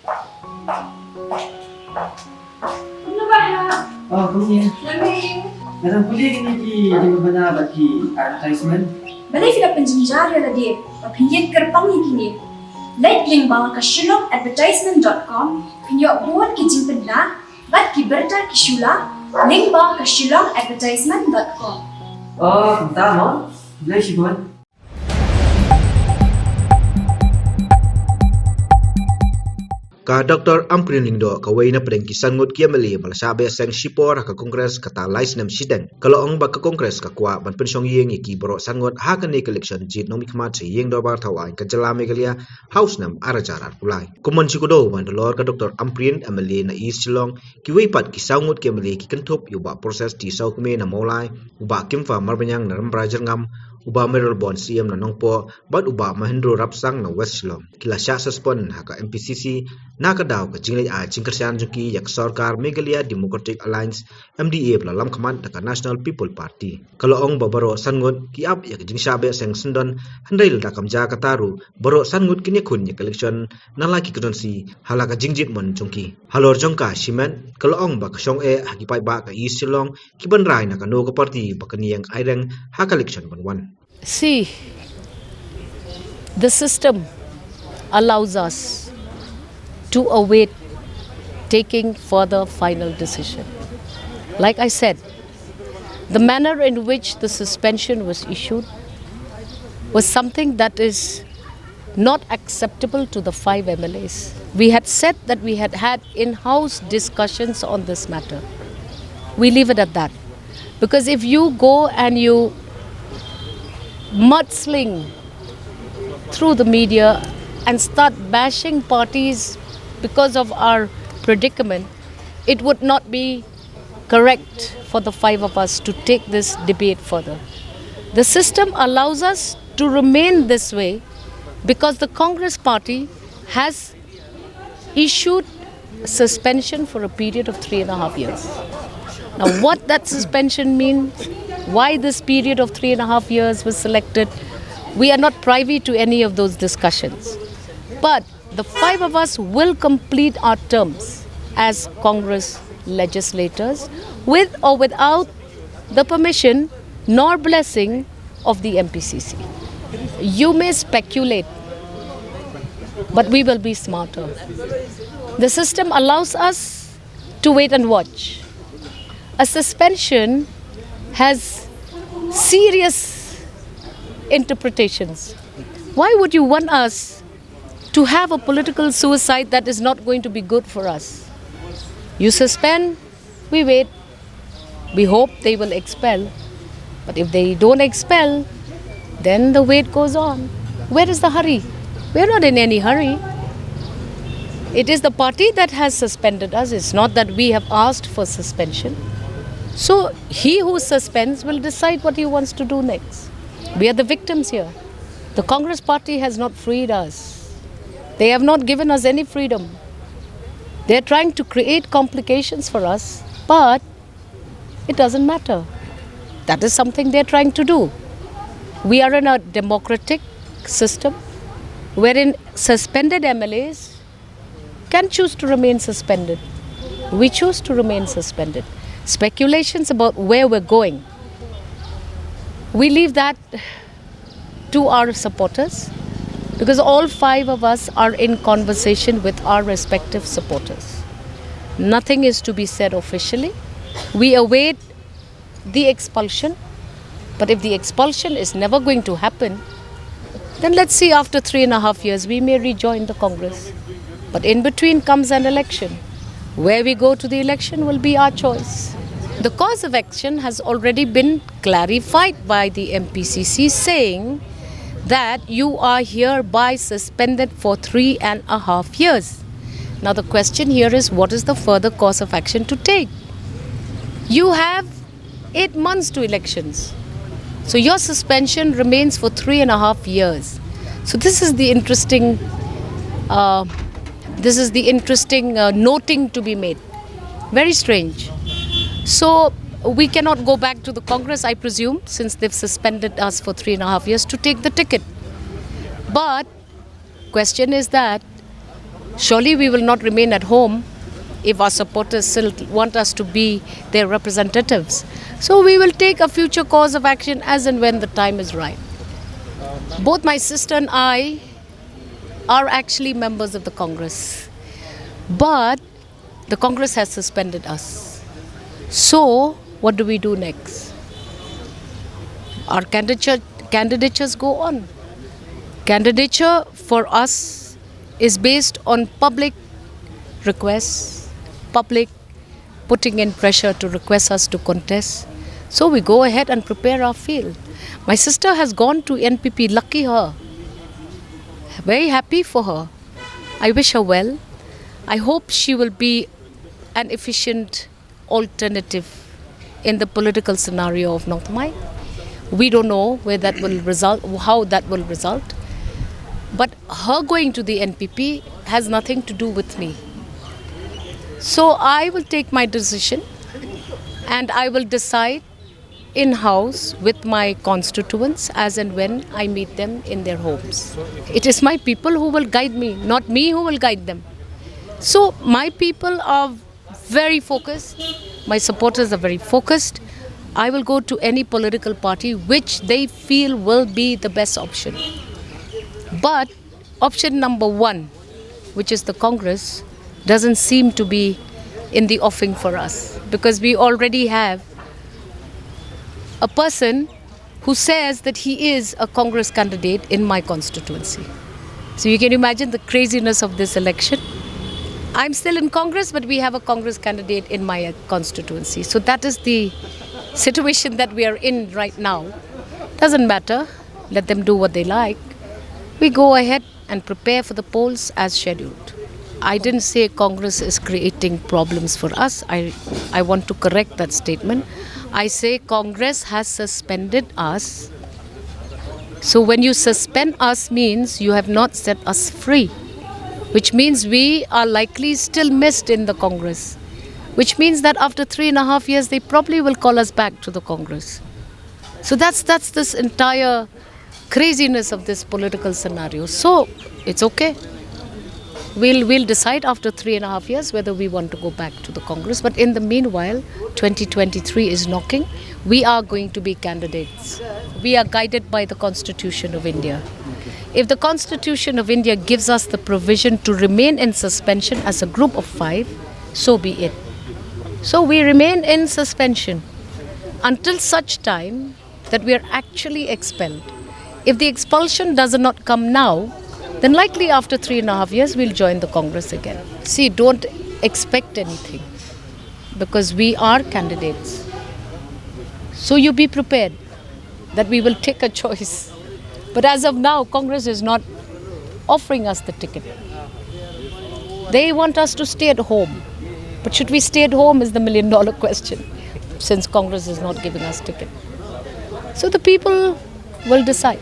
Ano ba ha? Oh, kuya. Lamig. Narang puli ki di ba na ba ki advertisement? Balay sila penjara la di. Papinyan kerpang kini. Like link bawah ke shillongadvertisement.com. Pinyo buat ki jimpen na. Bat ki berta ki shula. Link bawah ke shillongadvertisement.com. Oh, tama. Bilay shipor. Ka Dr. Ampareen lingdo ka way na pedeng kisangut ki MLA malasabe seng shipor ka kongres kata lais nam sideng kalau ong ba ka kongres ka kwah ban pynshong ïing ki boro sangut ha ka nik election jit nong mikmat se ïing do bar thawai ka jalame galia house nam arajar pulai kumon sikudo ban dolor ka Dr. Ampareen MLA na East Shillong ki way pat ki sangut ki MLA ki kentup yu ba proses ti saukme na molai uba kimfa marbanyang na rambrajar ngam uba Meril Bon CM na nongpo bat uba Mahendro Rapsang na West Shillong kila sya suspend haka MPCC naka daw ka jinglay a jingkersian juki yak sarkar Meghalaya Democratic Alliance MDA pelalam kaman daka National People Party kalau ong babaro sangut ki ap yak jingsabe seng sendon handai la kamja kataru baro sangut kini kun yak election nalaki kudonsi halaka jingjit mon jungki halor jongka simen kalau ong ba kasong e hakipai ba ka East Shillong ki banrai na kano ka party bakani yang aireng haka election ban. See, the system allows us to await taking further final decision. Like I said, the manner in which the suspension was issued was something that is not acceptable to the 5 MLAs. We had said that we had had in-house discussions on this matter. We leave it at that. Because if you go and you mudsling through the media and start bashing parties because of our predicament, it would not be correct for the 5 of us to take this debate further. The system allows us to remain this way because the Congress party has issued suspension for a period of 3.5 years. Now, what that suspension means, why this period of 3.5 years was selected, we are not privy to any of those discussions. But the 5 of us will complete our terms as Congress legislators with or without the permission nor blessing of the MPCC. You may speculate, but we will be smarter. The system allows us to wait and watch. A suspension has serious interpretations. Why would you want us to have a political suicide that is not going to be good for us? You suspend, we wait, we hope they will expel. But if they don't expel, then the wait goes on. Where is the hurry? We're not in any hurry. It is the party that has suspended us. It's not that we have asked for suspension. So he who suspends will decide what he wants to do next. We are the victims here. The Congress party has not freed us. They have not given us any freedom. They are trying to create complications for us, but it doesn't matter. That is something they are trying to do. We are in a democratic system wherein suspended MLAs can choose to remain suspended. We choose to remain suspended. Speculations about where we're going, we leave that to our supporters because all 5 of us are in conversation with our respective supporters. Nothing is to be said officially. We await the expulsion, but if the expulsion is never going to happen, then let's see, after 3.5 years we may rejoin the Congress. But in between comes an election. Where we go to the election will be our choice. The course of action has already been clarified by the MPCC, saying that you are hereby suspended for 3.5 years. Now the question here is, what is the further course of action to take? You have 8 months to elections. So your suspension remains for 3.5 years. So this is the interesting noting to be made. Very strange. So we cannot go back to the Congress, I presume, since they've suspended us for 3.5 years, to take the ticket. But question is that Surely we will not remain at home if our supporters still want us to be their representatives. So we will take a future course of action as and when the time is right. Both my sister and I are actually members of the Congress. But the Congress has suspended us. So what do we do next? Our candidatures go on. Candidature for us is based on public requests, public putting in pressure to request us to contest. So we go ahead and prepare our field. My sister has gone to NPP, lucky her. Very happy for her. I wish her well. I hope she will be an efficient alternative in the political scenario of North Mai. We don't know where that will result, how that will result. But her going to the NPP has nothing to do with me. So I will take my decision and I will decide in-house with my constituents as and when I meet them in their homes. It is my people who will guide me, not me who will guide them. So my people are very focused, my supporters are very focused. I will go to any political party which they feel will be the best option. But option number one, which is the Congress, doesn't seem to be in the offing for us because we already have a person who says that he is a Congress candidate in my constituency. So you can imagine the craziness of this election. I'm still in Congress, but we have a Congress candidate in my constituency. So that is the situation that we are in right now. Doesn't matter. Let them do what they like. We go ahead and prepare for the polls as scheduled. I didn't say Congress is creating problems for us. I want to correct that statement. I say Congress has suspended us. So when you suspend us means you have not set us free, which means we are likely still missed in the Congress, which means that after 3.5 years they probably will call us back to the Congress. So that's this entire craziness of this political scenario. So it's okay. We'll decide after 3.5 years whether we want to go back to the Congress. But in the meanwhile, 2023 is knocking. We are going to be candidates. We are guided by the Constitution of India. If the Constitution of India gives us the provision to remain in suspension as a group of 5, so be it. So we remain in suspension until such time that we are actually expelled. If the expulsion does not come now, then likely after 3.5 years, we'll join the Congress again. See, don't expect anything because we are candidates. So you be prepared that we will take a choice. But as of now, Congress is not offering us the ticket. They want us to stay at home. But should we stay at home is the million-dollar question, since Congress is not giving us ticket. So the people will decide.